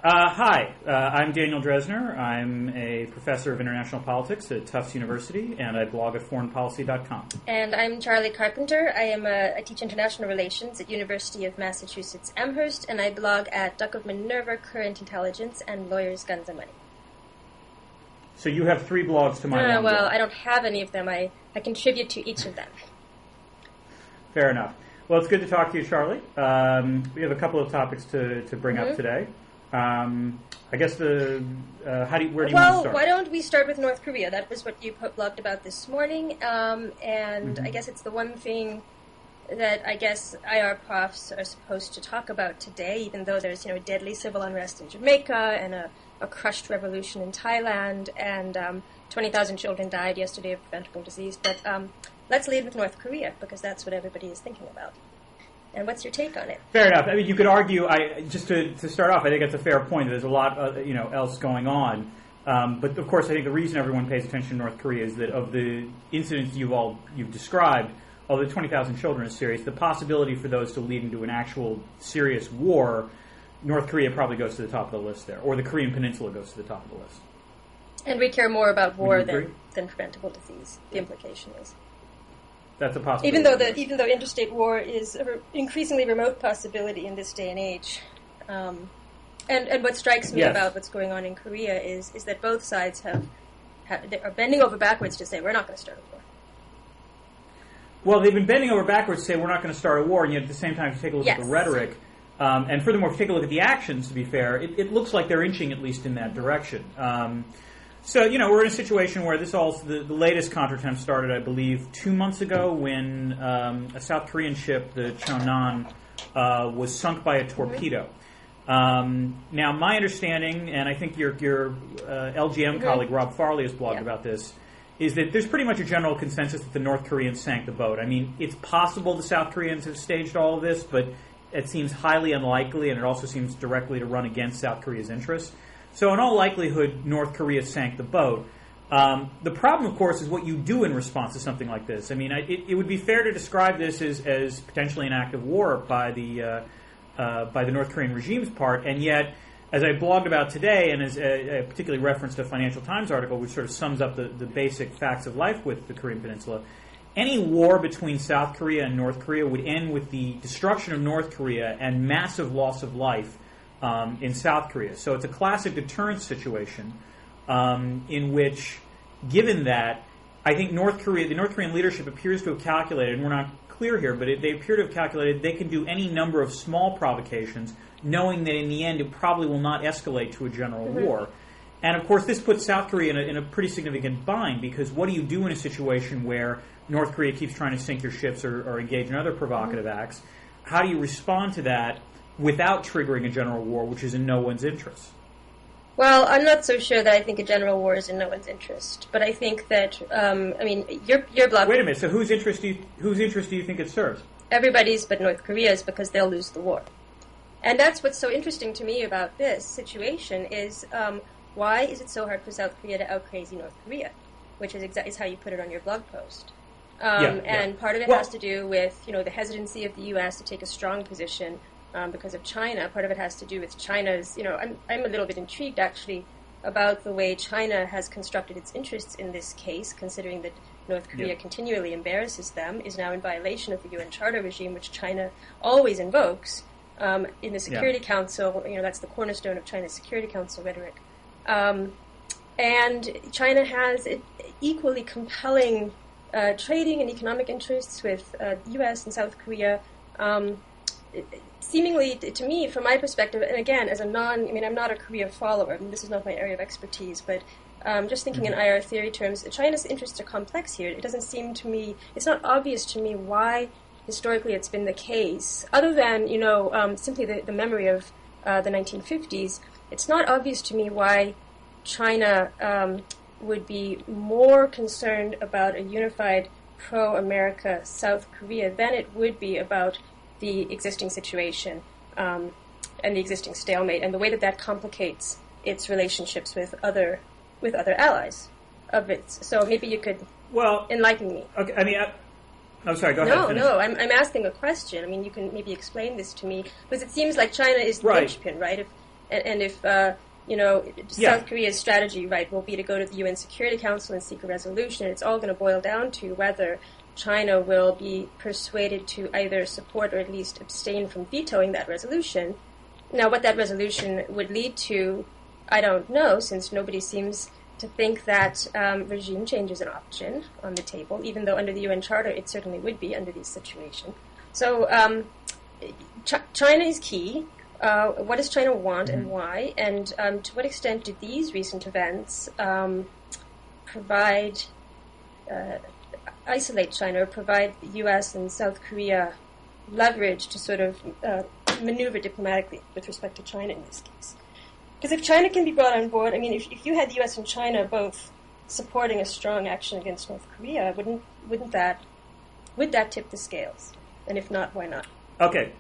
Hi, I'm Daniel Drezner. I'm a professor of international politics at Tufts University, and I blog at foreignpolicy.com. And I'm Charli Carpenter. I teach international relations at University of Massachusetts-Amherst, and I blog at Duck of Minerva, Current Intelligence, and Lawyers, Guns, and Money. So you have 3 blogs to my one well, blog. I don't have any of them. I contribute to each of them. Fair enough. Well, it's good to talk to you, Charli. We have a couple of topics to bring up today. I guess where do you want to start? Well, why don't we start with North Korea? That was what you blogged about this morning, and I guess it's the one thing that I guess IR profs are supposed to talk about today, even though there's deadly civil unrest in Jamaica and a crushed revolution in Thailand, and 20,000 children died yesterday of preventable disease. But let's lead with North Korea, because that's what everybody is thinking about. And what's your take on it? Fair enough. I mean, you could argue. Just to start off, I think it's a fair point. There's a lot, else going on. But of course, I think the reason everyone pays attention to North Korea is that of the incidents you've described, although 20,000 children is serious, the possibility for those to lead into an actual serious war, North Korea probably goes to the top of the list there, or the Korean Peninsula goes to the top of the list. And we care more about war than preventable disease. The implication is. That's a possibility. Even though interstate war is an increasingly remote possibility in this day and age, and what strikes me about what's going on in Korea is that both sides they are bending over backwards to say we're not going to start a war. Well, they've been bending over backwards to say we're not going to start a war, and yet at the same time, if you take a look at the rhetoric, and furthermore, if you take a look at the actions, to be fair, it looks like they're inching at least in that direction. So, we're in a situation where the latest counterattempt started, I believe, 2 months ago when a South Korean ship, the Cheonan, was sunk by a torpedo. Now, my understanding, and I think your LGM colleague Rob Farley has blogged about this, is that there's pretty much a general consensus that the North Koreans sank the boat. I mean, it's possible the South Koreans have staged all of this, but it seems highly unlikely, and it also seems directly to run against South Korea's interests. So in all likelihood, North Korea sank the boat. The problem, of course, is what you do in response to something like this. I mean, it would be fair to describe this as potentially an act of war by the North Korean regime's part, and yet, as I blogged about today, and as I particularly referenced a Financial Times article which sort of sums up the basic facts of life with the Korean Peninsula, any war between South Korea and North Korea would end with the destruction of North Korea and massive loss of life in South Korea. So it's a classic deterrence situation in which, given that, I think the North Korean leadership appears to have calculated, and we're not clear here, but they appear to have calculated they can do any number of small provocations, knowing that in the end it probably will not escalate to a general war. And of course this puts South Korea in a pretty significant bind, because what do you do in a situation where North Korea keeps trying to sink your ships or engage in other provocative acts? How do you respond to that without triggering a general war, which is in no one's interest? Well, I'm not so sure that I think a general war is in no one's interest, but I think that your blog. Wait a minute. So whose interest do you think it serves? Everybody's but North Korea's, because they'll lose the war. And that's what's so interesting to me about this situation is why is it so hard for South Korea to out-crazy North Korea, which is how you put it on your blog post. And part of it has to do with the hesitancy of the U.S. to take a strong position because of China. Part of it has to do with China's, I'm a little bit intrigued, actually, about the way China has constructed its interests in this case, considering that North Korea continually embarrasses them, is now in violation of the UN Charter regime, which China always invokes in the Security Council. That's the cornerstone of China's Security Council rhetoric. And China has equally compelling trading and economic interests with the U.S. and South Korea. Seemingly, to me, from my perspective, and again, as I'm not a Korea follower, this is not my area of expertise, but just thinking in IR theory terms, China's interests are complex here. It doesn't seem to me, it's not obvious to me why historically it's been the case, other than, simply the memory of the 1950s. It's not obvious to me why China would be more concerned about a unified pro-America South Korea than it would be about the existing situation and the existing stalemate, and the way that complicates its relationships with other allies of its. So maybe you could enlighten me. Okay, I'm sorry, go ahead. No, I'm asking a question. You can maybe explain this to me, because it seems like China is the linchpin, right? And if South Korea's strategy, right, will be to go to the UN Security Council and seek a resolution, it's all going to boil down to whether China will be persuaded to either support or at least abstain from vetoing that resolution. Now, what that resolution would lead to, I don't know, since nobody seems to think that regime change is an option on the table, even though under the UN Charter it certainly would be under these situations. So China is key. What does China want and why? And to what extent do these recent events isolate China or provide the U.S. and South Korea leverage to sort of maneuver diplomatically with respect to China in this case? Because if China can be brought on board, I mean, if you had the U.S. and China both supporting a strong action against North Korea, would that tip the scales? And if not, why not? Okay.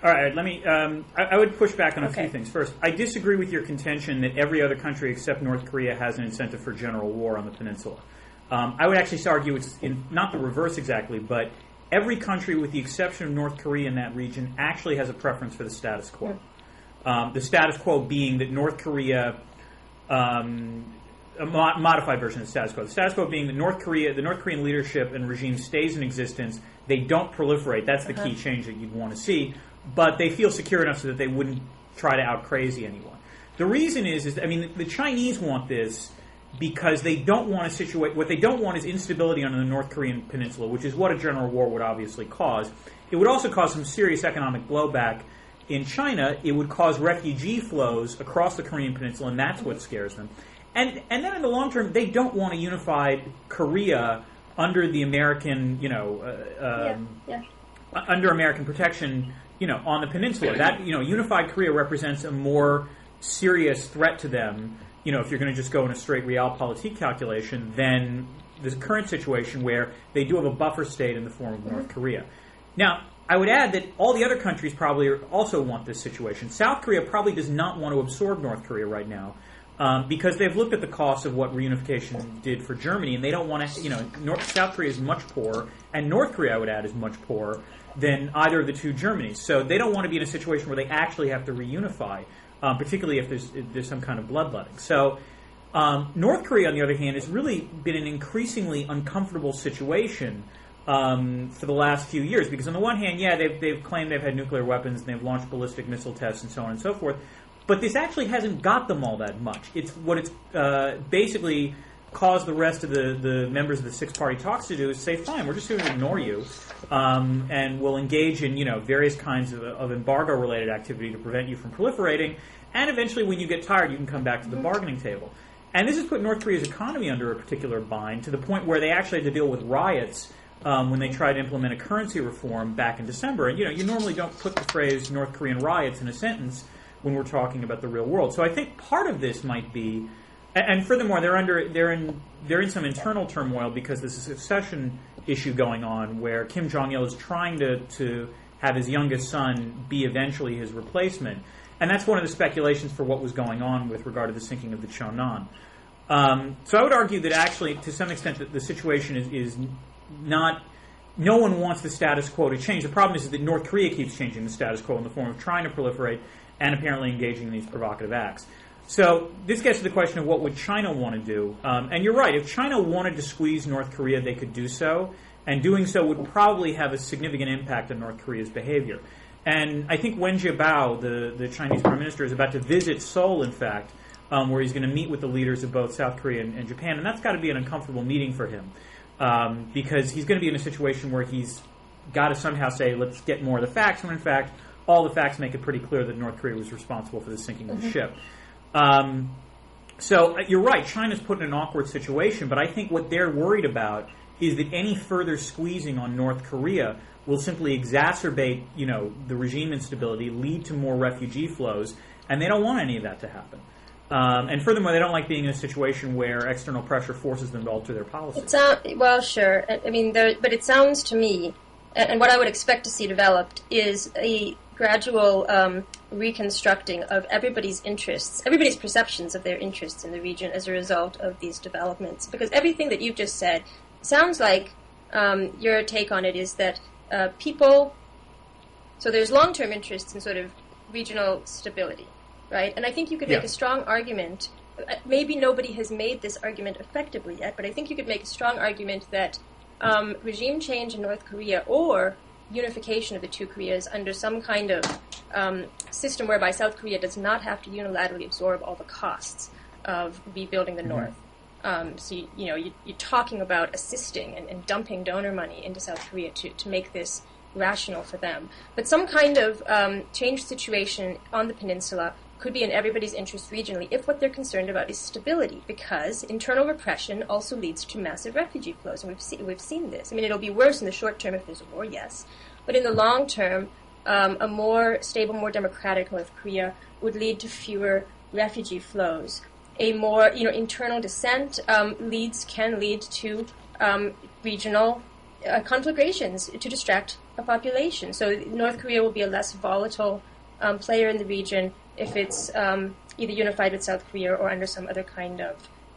All right, let me, I would push back on a few things. First, I disagree with your contention that every other country except North Korea has an incentive for general war on the peninsula. I would actually argue it's not the reverse exactly, but every country with the exception of North Korea in that region actually has a preference for the status quo. The status quo being that North Korea, a modified version of the status quo. The status quo being that the North Korean leadership and regime stays in existence. They don't proliferate. That's the key change that you'd want to see. But they feel secure enough so that they wouldn't try to out-crazy anyone. The reason is the Chinese want this because they don't want a situation. What they don't want is instability on the North Korean peninsula, which is what a general war would obviously cause. It would also cause some serious economic blowback in China. It would cause refugee flows across the Korean peninsula, and that's what scares them. And then in the long term, they don't want a unified Korea under the American, under American protection, on the peninsula. That, unified Korea represents a more serious threat to them, if you're going to just go in a straight realpolitik calculation, than the current situation where they do have a buffer state in the form of North Korea. Now, I would add that all the other countries probably also want this situation. South Korea probably does not want to absorb North Korea right now because they've looked at the cost of what reunification did for Germany, and they don't want to, South Korea is much poorer, and North Korea, I would add, is much poorer than either of the two Germanys. So they don't want to be in a situation where they actually have to reunify, particularly if there's some kind of bloodletting. So North Korea, on the other hand, has really been an increasingly uncomfortable situation for the last few years, because on the one hand, they've claimed they've had nuclear weapons and they've launched ballistic missile tests and so on and so forth, but this actually hasn't got them all that much. It's basically caused the rest of the members of the six-party talks to do is say, fine, we're just going to ignore you, and we'll engage in various kinds of embargo-related activity to prevent you from proliferating, and eventually when you get tired, you can come back to the bargaining table. And this has put North Korea's economy under a particular bind to the point where they actually had to deal with riots when they tried to implement a currency reform back in December. And you normally don't put the phrase North Korean riots in a sentence when we're talking about the real world. So I think part of this might be, and furthermore, they're in some internal turmoil because there's a succession issue going on where Kim Jong-il is trying to have his youngest son be eventually his replacement. And that's one of the speculations for what was going on with regard to the sinking of the Cheonan. So I would argue that actually, to some extent, that the situation is not... No one wants the status quo to change. The problem is that North Korea keeps changing the status quo in the form of trying to proliferate and apparently engaging in these provocative acts. So this gets to the question of what would China want to do. And you're right, if China wanted to squeeze North Korea, they could do so. And doing so would probably have a significant impact on North Korea's behavior. And I think Wen Jiabao, the Chinese Prime Minister, is about to visit Seoul, in fact, where he's going to meet with the leaders of both South Korea and Japan. And that's got to be an uncomfortable meeting for him because he's going to be in a situation where he's got to somehow say, let's get more of the facts, when in fact all the facts make it pretty clear that North Korea was responsible for the sinking of the ship. So you're right, China's put in an awkward situation, but I think what they're worried about is that any further squeezing on North Korea will simply exacerbate, the regime instability, lead to more refugee flows, and they don't want any of that to happen. And furthermore, they don't like being in a situation where external pressure forces them to alter their policies. Well, sure. I mean, but it sounds to me, and what I would expect to see developed is a gradual reconstructing of everybody's interests, everybody's perceptions of their interests in the region as a result of these developments. Because everything that you've just said sounds like your take on it is that people, so there's long-term interests in sort of regional stability. right? And I think you could make a strong argument. Maybe nobody has made this argument effectively yet, but I think you could make a strong argument that regime change in North Korea or unification of the two Koreas under some kind of system whereby South Korea does not have to unilaterally absorb all the costs of rebuilding the North. So you're talking about assisting and dumping donor money into South Korea to make this rational for them. But some kind of changed situation on the peninsula could be in everybody's interest regionally if what they're concerned about is stability, because internal repression also leads to massive refugee flows, and we've seen this. I mean, it'll be worse in the short term if there's a war, yes, but in the long term, a more stable, more democratic North Korea would lead to fewer refugee flows. A more internal dissent can lead to regional conflagrations to distract a population. So North Korea will be a less volatile player in the region if it's either unified with South Korea or under some other kind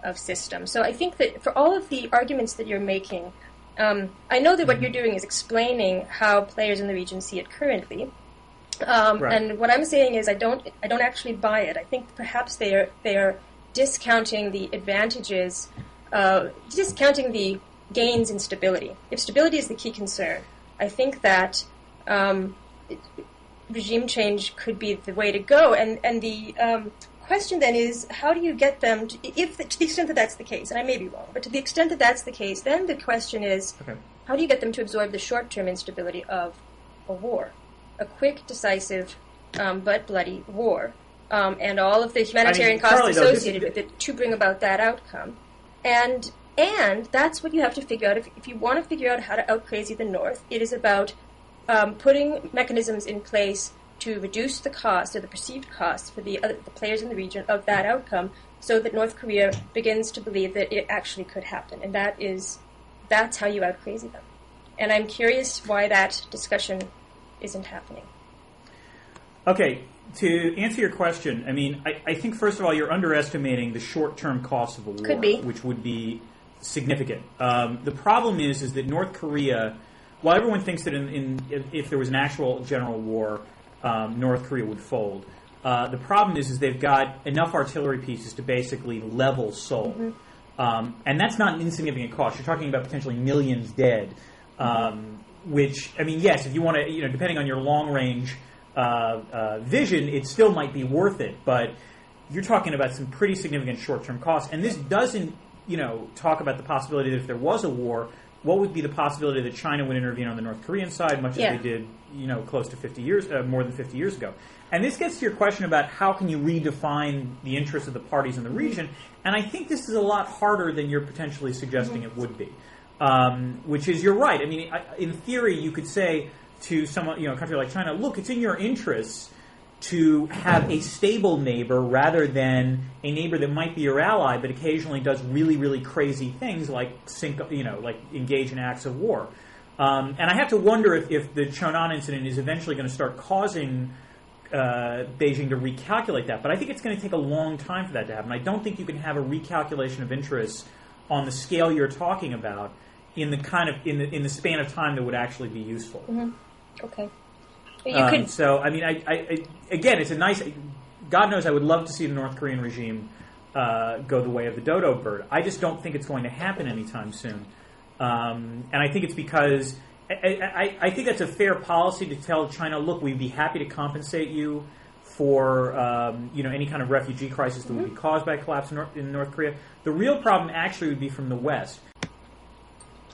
of system. So I think that for all of the arguments that you're making, I know that what you're doing is explaining how players in the region see it currently. Right. And what I'm saying is I don't actually buy it. I think perhaps they are discounting the advantages, discounting the gains in stability. If stability is the key concern, I think that regime change could be the way to go. And the question then is, how do you get them to the extent that that's the case, and I may be wrong, but to the extent that that's the case, then the question is, how do you get them to absorb the short-term instability of a war, a quick, decisive, but bloody war, and all of the humanitarian costs associated with it to bring about that outcome. And that's what you have to figure out. If you want to figure out how to out-crazy the North, it is about putting mechanisms in place to reduce the cost or the perceived cost for the players in the region of that outcome, so that North Korea begins to believe that it actually could happen. And that's how you out-crazy them. And I'm curious why that discussion isn't happening. Okay. To answer your question, I mean, I think, first of all, you're underestimating the short-term cost of a war, which would be significant. The problem is that North Korea, while everyone thinks that if there was an actual general war, North Korea would fold, the problem is they've got enough artillery pieces to basically level Seoul. And that's not an insignificant cost. You're talking about potentially millions dead, which, I mean, yes, if you want to, depending on your long-range vision, it still might be worth it, but you're talking about some pretty significant short-term costs. And this doesn't, talk about the possibility that if there was a war, what would be the possibility that China would intervene on the North Korean side, much as they did, close to 50 years, more than 50 years ago. And this gets to your question about how can you redefine the interests of the parties in the region, and I think this is a lot harder than you're potentially suggesting it would be, which is, you're right. I mean, in theory, you could say to someone, a country like China, look, it's in your interests to have a stable neighbor rather than a neighbor that might be your ally but occasionally does really, really crazy things like engage in acts of war. And I have to wonder if the Cheonan incident is eventually going to start causing Beijing to recalculate that. But I think it's going to take a long time for that to happen. I don't think you can have a recalculation of interests on the scale you're talking about in the span of time that would actually be useful. Okay. So, I mean, I again, it's a nice... God knows I would love to see the North Korean regime go the way of the dodo bird. I just don't think it's going to happen anytime soon. And I think it's because... I think that's a fair policy to tell China, look, we'd be happy to compensate you for any kind of refugee crisis that would be caused by a collapse in North Korea. The real problem actually would be from the West.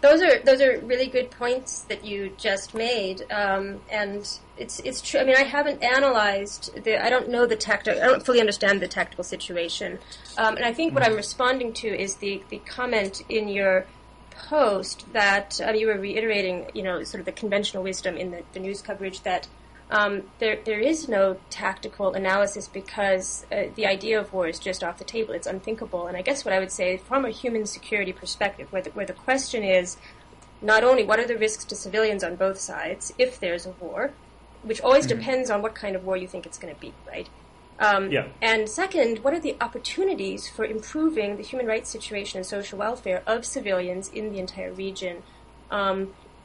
Those are really good points that you just made, and it's true. I mean, I haven't analyzed I don't know the I don't fully understand the tactical situation, and I think what I'm responding to is the comment in your post that you were reiterating, sort of the conventional wisdom in the news coverage that there is no tactical analysis because the idea of war is just off the table. It's unthinkable. And I guess what I would say from a human security perspective, where the question is not only what are the risks to civilians on both sides if there's a war, which always depends on what kind of war you think it's going to be, right? And second, what are the opportunities for improving the human rights situation and social welfare of civilians in the entire region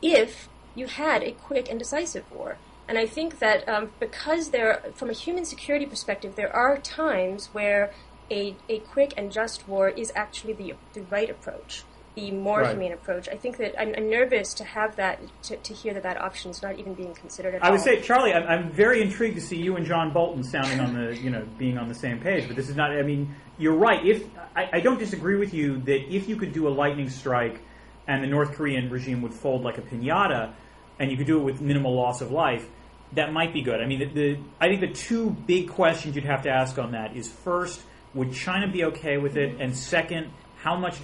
if you had a quick and decisive war? And I think that because from a human security perspective, there are times where a quick and just war is actually the right approach, the more humane approach. I think that I'm nervous to have that, to hear that option is not even being considered at all. I would say, Charlie, I'm very intrigued to see you and John Bolton sounding on the, being on the same page. But this is not, you're right. I don't disagree with you that if you could do a lightning strike and the North Korean regime would fold like a piñata, and you could do it with minimal loss of life, that might be good. I think the two big questions you'd have to ask on that is, first, would China be okay with it? And second, how much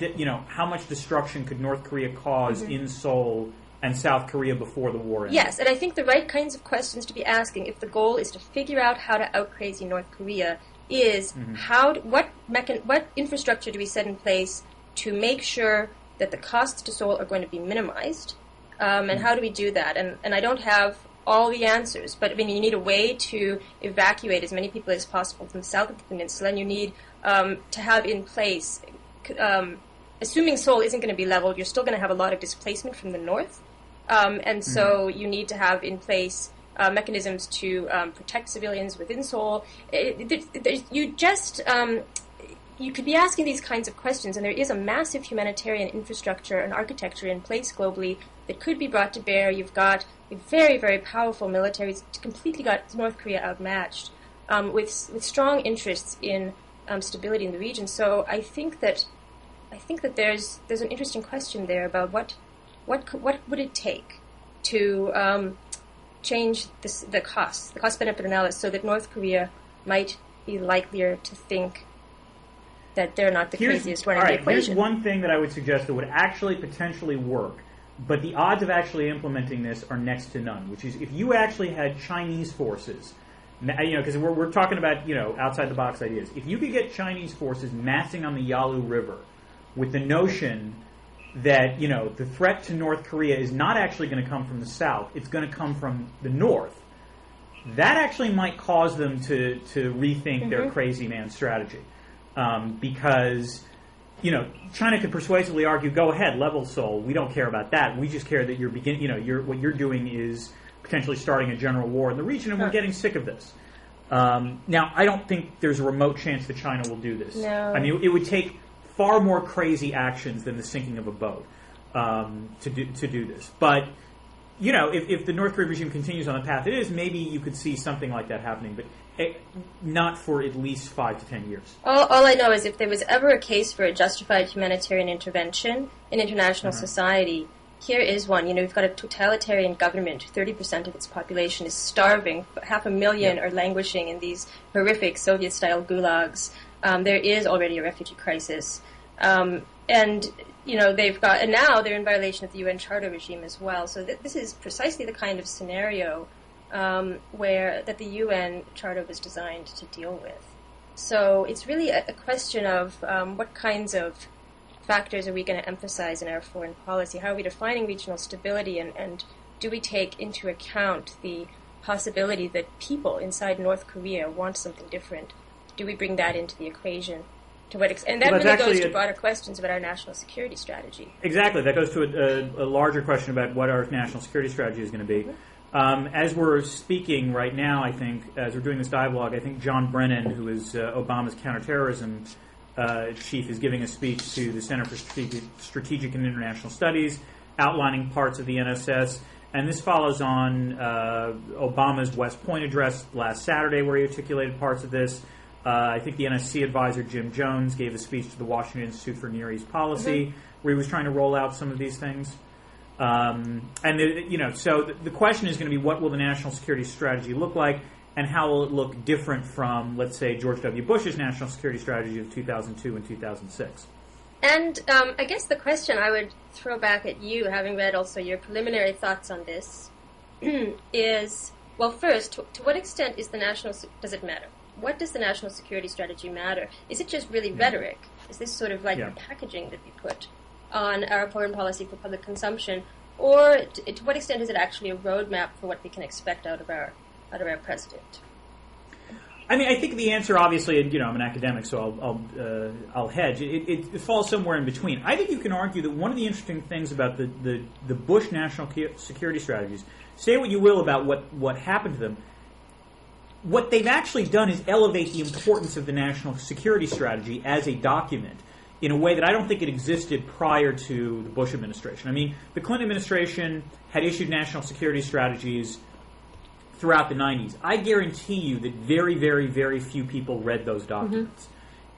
destruction could North Korea cause in Seoul and South Korea before the war ends? Yes, and I think the right kinds of questions to be asking, if the goal is to figure out how to out-crazy North Korea, is what infrastructure do we set in place to make sure that the costs to Seoul are going to be minimized, and how do we do that? And I don't have all the answers, but you need a way to evacuate as many people as possible from the south of the peninsula, and you need to have in place, assuming Seoul isn't going to be leveled, you're still going to have a lot of displacement from the north, and so you need to have in place mechanisms to protect civilians within Seoul. You could be asking these kinds of questions, and there is a massive humanitarian infrastructure and architecture in place globally that could be brought to bear. You've got a very, very powerful military. It's completely got North Korea outmatched, with strong interests in stability in the region. So I think that there's an interesting question there about what would it take to change the cost-benefit analysis so that North Korea might be likelier to think that they're not the craziest one in the equation. Here's one thing that I would suggest that would actually potentially work, but the odds of actually implementing this are next to none, which is if you actually had Chinese forces, because we're talking about, outside-the-box ideas. If you could get Chinese forces massing on the Yalu River with the notion that, the threat to North Korea is not actually going to come from the south, it's going to come from the north, that actually might cause them to rethink their crazy man strategy. Because, China could persuasively argue, go ahead, level Seoul, we don't care about that. We just care that what you're doing is potentially starting a general war in the region, and we're getting sick of this. Now, I don't think there's a remote chance that China will do this. No. It would take far more crazy actions than the sinking of a boat to do this. But, if the North Korean regime continues on the path it is, maybe you could see something like that happening, but not for at least 5 to 10 years. All I know is if there was ever a case for a justified humanitarian intervention in international society, here is one. We've got a totalitarian government. 30% of its population is starving. 500,000 are languishing in these horrific Soviet-style gulags. There is already a refugee crisis. And now they're in violation of the UN Charter regime as well. So this is precisely the kind of scenario that the UN Charter was designed to deal with. So it's really a question of what kinds of factors are we going to emphasize in our foreign policy? How are we defining regional stability, and do we take into account the possibility that people inside North Korea want something different? Do we bring that into the equation? To what extent? And that really goes to broader questions about our national security strategy. Exactly. That goes to a larger question about what our national security strategy is going to be. As we're speaking right now, I think, as we're doing this dialogue, I think John Brennan, who is Obama's counterterrorism chief, is giving a speech to the Center for Strategic and International Studies, outlining parts of the NSS. And this follows on Obama's West Point address last Saturday, where he articulated parts of this. I think the NSC advisor, Jim Jones, gave a speech to the Washington Institute for Near East Policy, where he was trying to roll out some of these things. So the question is going to be, what will the national security strategy look like, and how will it look different from, let's say, George W. Bush's national security strategy of 2002 and 2006? And I guess the question I would throw back at you, having read also your preliminary thoughts on this, is, well, first, to what extent does it matter? What does the national security strategy matter? Is it just really rhetoric? Is this sort of like the packaging that we put on our foreign policy for public consumption? Or to what extent is it actually a roadmap for what we can expect out of our president? I mean, I think the answer, obviously, and, I'm an academic, so I'll hedge. It falls somewhere in between. I think you can argue that one of the interesting things about the Bush national security strategies, say what you will about what happened to them, what they've actually done is elevate the importance of the national security strategy as a document in a way that I don't think it existed prior to the Bush administration. I mean, the Clinton administration had issued national security strategies throughout the 90s. I guarantee you that very, very, very few people read those documents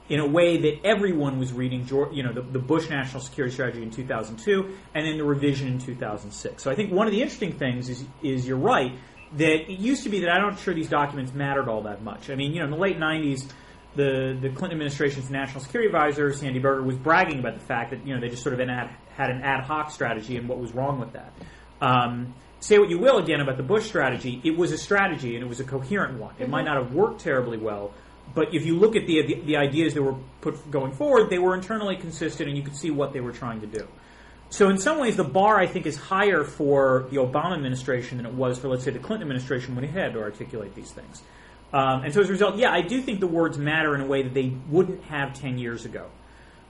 in a way that everyone was reading the Bush national security strategy in 2002 and then the revision in 2006. So I think one of the interesting things is you're right, that it used to be that I'm not sure these documents mattered all that much. I mean, in the late 90s, the Clinton administration's national security advisor, Sandy Berger, was bragging about the fact that, they just sort of had an ad hoc strategy and what was wrong with that. Say what you will, again, about the Bush strategy, it was a strategy and it was a coherent one. It might not have worked terribly well, but if you look at the ideas that were put going forward, they were internally consistent and you could see what they were trying to do. So in some ways, the bar, I think, is higher for the Obama administration than it was for, let's say, the Clinton administration when it had to articulate these things. And so as a result, I do think the words matter in a way that they wouldn't have 10 years ago.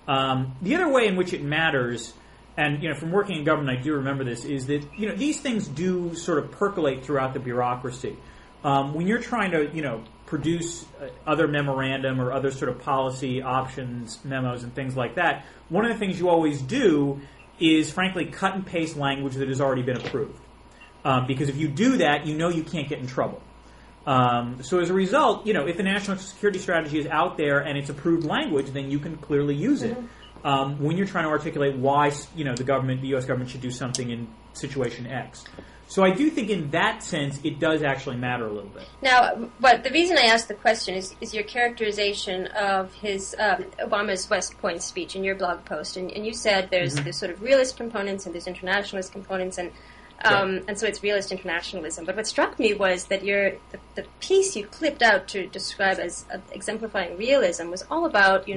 The other way in which it matters, and from working in government I do remember this, is that these things do sort of percolate throughout the bureaucracy. When you're trying to produce other memorandum or other sort of policy options memos and things like that, one of the things you always do is frankly cut and paste language that has already been approved. Because if you do that, you can't get in trouble. So as a result, if the national security strategy is out there and it's approved language, then you can clearly use it. When you're trying to articulate why the U.S. government should do something in situation X. So I do think in that sense it does actually matter a little bit. Now, but the reason I asked the question is your characterization of his Obama's West Point speech in your blog post, and you said there's sort of realist components and there's internationalist components, and so it's realist internationalism. But what struck me was that the piece you clipped out to describe as exemplifying realism was all about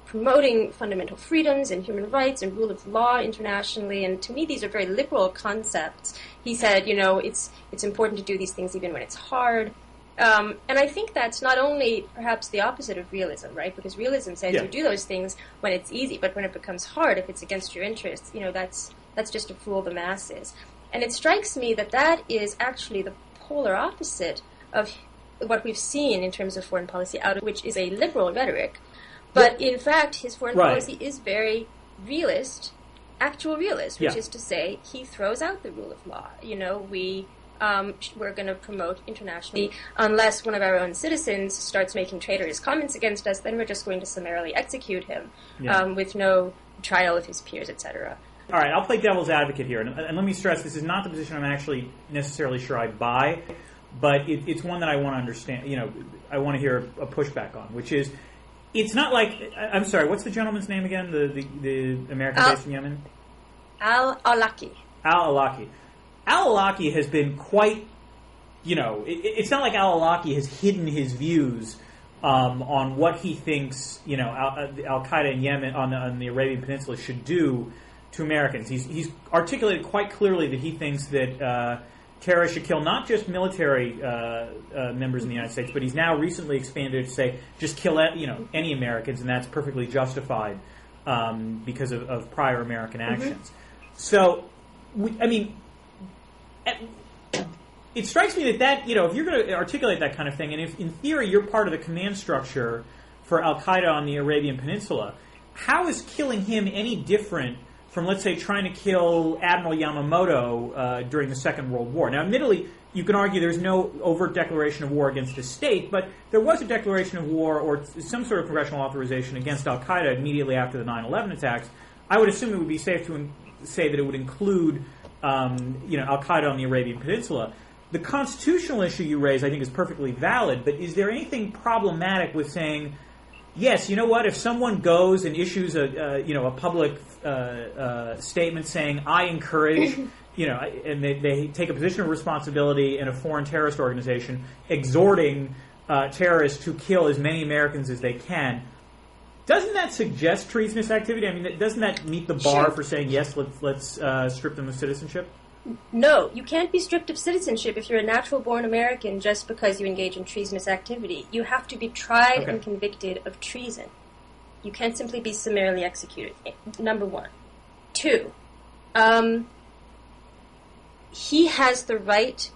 promoting fundamental freedoms and human rights and rule of law internationally, and to me these are very liberal concepts. He said, it's important to do these things even when it's hard. And I think that's not only perhaps the opposite of realism, right? Because realism says you do those things when it's easy, but when it becomes hard, if it's against your interests, that's just to fool the masses. And it strikes me that is actually the polar opposite of what we've seen in terms of foreign policy, out of which is a liberal rhetoric. But in fact, his foreign policy is very realist, actual realist, which is to say he throws out the rule of law. We're going to promote internationally. Unless one of our own citizens starts making traitorous comments against us, then we're just going to summarily execute him with no trial of his peers, etc. All right, I'll play devil's advocate here. And let me stress, this is not the position I'm actually necessarily sure I buy, but it's one that I want to understand, I want to hear a pushback on, which is, it's not like, I'm sorry, what's the gentleman's name again, the American based in Yemen? Al-Awlaki. Al-Awlaki. Al-Awlaki has been quite, it's not like Al-Awlaki has hidden his views on what he thinks, Al-Qaeda in Yemen, on the Arabian Peninsula should do to Americans. He's articulated quite clearly that he thinks that terrorists should kill not just military members in the United States, but he's now recently expanded to say just kill any Americans, and that's perfectly justified because of prior American actions. So, it strikes me that if you're going to articulate that kind of thing, and if in theory you're part of the command structure for Al-Qaeda on the Arabian Peninsula, how is killing him any different from, let's say, trying to kill Admiral Yamamoto during the Second World War? Now, admittedly, you can argue there's no overt declaration of war against a state, but there was a declaration of war or some sort of congressional authorization against Al-Qaeda immediately after the 9/11 attacks. I would assume it would be safe to say that it would include Al-Qaeda on the Arabian Peninsula. The constitutional issue you raise, I think, is perfectly valid, but is there anything problematic with saying, yes, you know what, if someone goes and issues a public statement saying, I encourage, and they take a position of responsibility in a foreign terrorist organization, exhorting terrorists to kill as many Americans as they can, doesn't that suggest treasonous activity? I mean, doesn't that meet the bar for saying, yes, let's strip them of citizenship? No, you can't be stripped of citizenship if you're a natural-born American just because you engage in treasonous activity. You have to be tried and convicted of treason. You can't simply be summarily executed, number one. Two, he has the right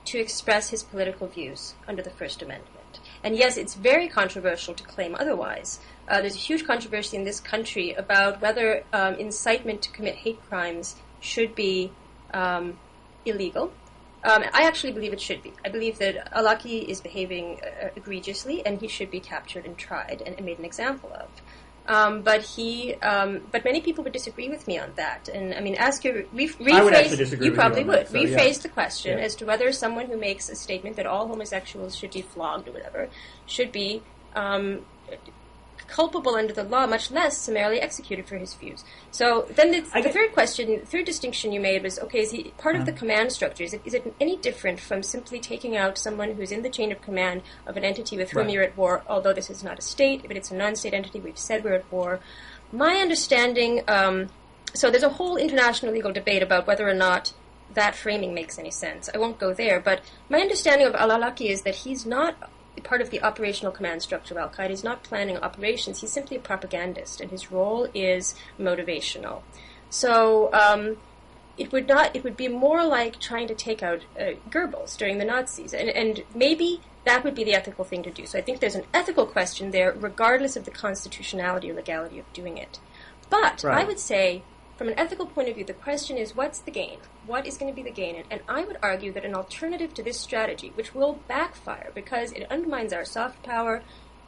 to express his political views under the First Amendment. And yes, it's very controversial to claim otherwise. There's a huge controversy in this country about whether incitement to commit hate crimes should be illegal. I actually believe it should be. I believe that Alaki is behaving egregiously, and he should be captured and tried and made an example of. But many people would disagree with me on that. And I mean, ask your rephrase. I would actually disagree. You probably would so, rephrase the question as to whether someone who makes a statement that all homosexuals should be flogged or whatever should be culpable under the law, much less summarily executed for his views. So then the third distinction you made was, okay, is he part of the command structure? Is it any different from simply taking out someone who's in the chain of command of an entity with whom you're at war, although this is not a state, but it's a non-state entity, we've said we're at war. My understanding, so there's a whole international legal debate about whether or not that framing makes any sense. I won't go there, but my understanding of al-Awlaki is that he's not part of the operational command structure of Al-Qaeda. He's not planning operations. He's simply a propagandist, and his role is motivational. So it would be more like trying to take out Goebbels during the Nazis, and maybe that would be the ethical thing to do. So I think there's an ethical question there, regardless of the constitutionality or legality of doing it. But I would say, from an ethical point of view, the question is, what's the gain? What is going to be the gain? And I would argue that an alternative to this strategy, which will backfire because it undermines our soft power,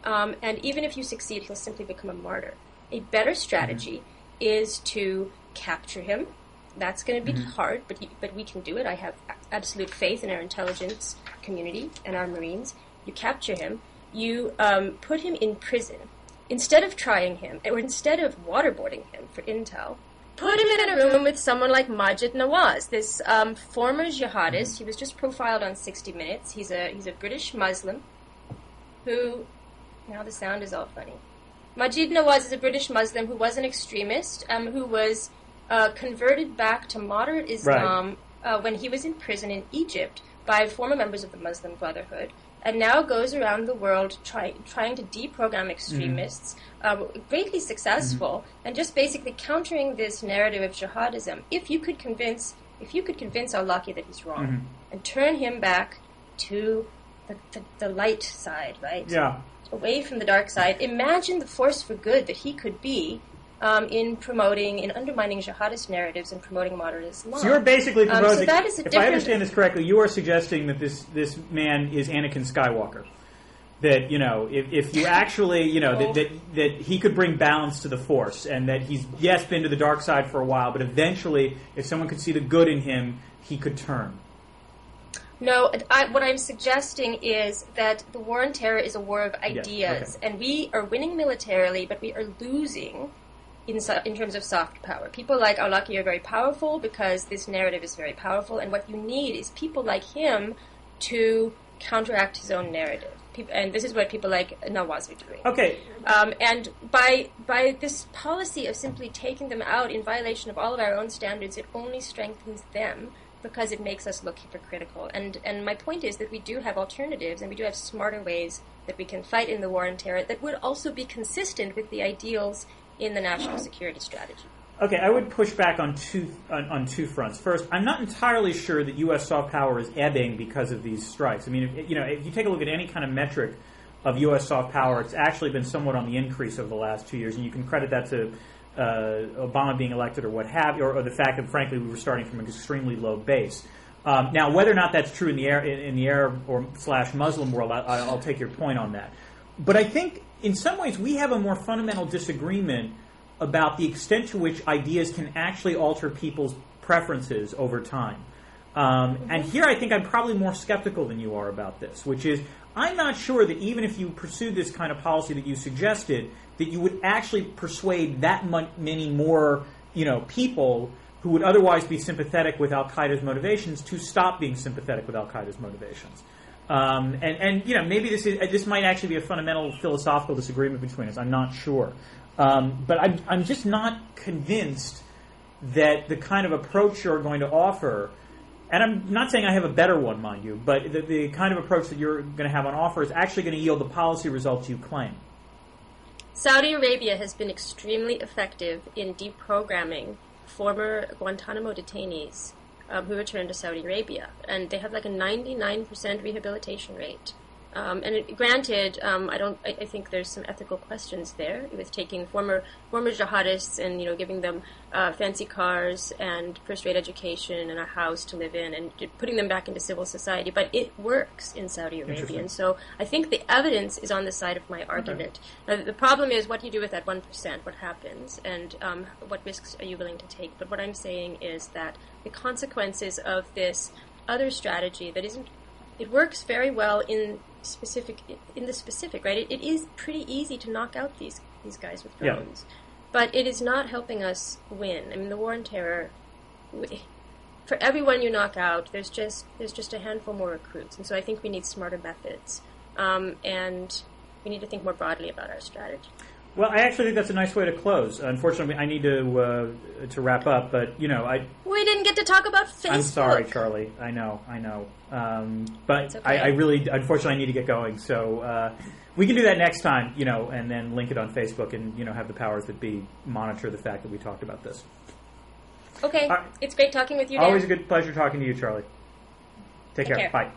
and even if you succeed, he'll simply become a martyr. A better strategy is to capture him. That's going to be hard, but we can do it. I have absolute faith in our intelligence community and our Marines. You capture him. You put him in prison. Instead of trying him, or instead of waterboarding him for intel, put him in a room with someone like Majid Nawaz, this former jihadist. He was just profiled on 60 Minutes. He's a British Muslim who, now the sound is all funny. Majid Nawaz is a British Muslim who was an extremist, who was converted back to moderate Islam when he was in prison in Egypt by former members of the Muslim Brotherhood, and now goes around the world trying to deprogram extremists, greatly successful, and just basically countering this narrative of jihadism. If you could convince al-Awlaki that he's wrong and turn him back to the light side, right? Yeah. Away from the dark side, imagine the force for good that he could be in undermining jihadist narratives and promoting moderate Islam. So you're basically proposing, so that is if I understand this correctly, you are suggesting that this man is Anakin Skywalker. That, if you actually, that he could bring balance to the Force, and that he's, yes, been to the dark side for a while, but eventually, if someone could see the good in him, he could turn. No, what I'm suggesting is that the war on terror is a war of ideas, and we are winning militarily, but we are losing in terms of soft power. People like al-Awlaki are very powerful because this narrative is very powerful, and what you need is people like him to counteract his own narrative. And this is what people like Nawaz are doing. Okay. And by this policy of simply taking them out in violation of all of our own standards, it only strengthens them because it makes us look hypocritical. And my point is that we do have alternatives, and we do have smarter ways that we can fight in the war on terror that would also be consistent with the ideals in the national security strategy. Okay, I would push back on two fronts. First, I'm not entirely sure that U.S. soft power is ebbing because of these strikes. I mean, if you take a look at any kind of metric of U.S. soft power, it's actually been somewhat on the increase over the last 2 years, and you can credit that to Obama being elected or what have you, or the fact that, frankly, we were starting from an extremely low base. Now, whether or not that's true in the Arab or / Muslim world, I'll take your point on that. But I think, in some ways, we have a more fundamental disagreement about the extent to which ideas can actually alter people's preferences over time. And here I think I'm probably more skeptical than you are about this, which is I'm not sure that even if you pursued this kind of policy that you suggested, that you would actually persuade that many more people who would otherwise be sympathetic with Al-Qaeda's motivations to stop being sympathetic with Al-Qaeda's motivations. Maybe this might actually be a fundamental philosophical disagreement between us. I'm not sure. But I'm just not convinced that the kind of approach you're going to offer and I'm not saying I have a better one, mind you, but the kind of approach that you're going to have on offer is actually going to yield the policy results you claim. Saudi Arabia has been extremely effective in deprogramming former Guantanamo detainees who returned to Saudi Arabia, and they have like a 99% rehabilitation rate. Granted, I think there's some ethical questions there with taking former jihadists and giving them fancy cars and first-rate education and a house to live in and putting them back into civil society. But it works in Saudi Arabia, and so I think the evidence is on the side of my argument. Okay. Now, the problem is what do you do with that 1%? What happens, and what risks are you willing to take? But what I'm saying is that the consequences of this other strategy that isn't, it works very well in the specific, right? It is pretty easy to knock out these guys with drones, but it is not helping us win. I mean, the war on terror, for everyone you knock out, there's just a handful more recruits, and so I think we need smarter methods, and we need to think more broadly about our strategy. Well, I actually think that's a nice way to close. Unfortunately, I need to wrap up, but we didn't get to talk about Facebook. I'm sorry, Charlie. I know. But okay. I really, unfortunately, I need to get going. So we can do that next time, and then link it on Facebook and have the powers that be monitor the fact that we talked about this. Okay, it's great talking with you, Dan. Always a good pleasure talking to you, Charlie. Take care. Bye.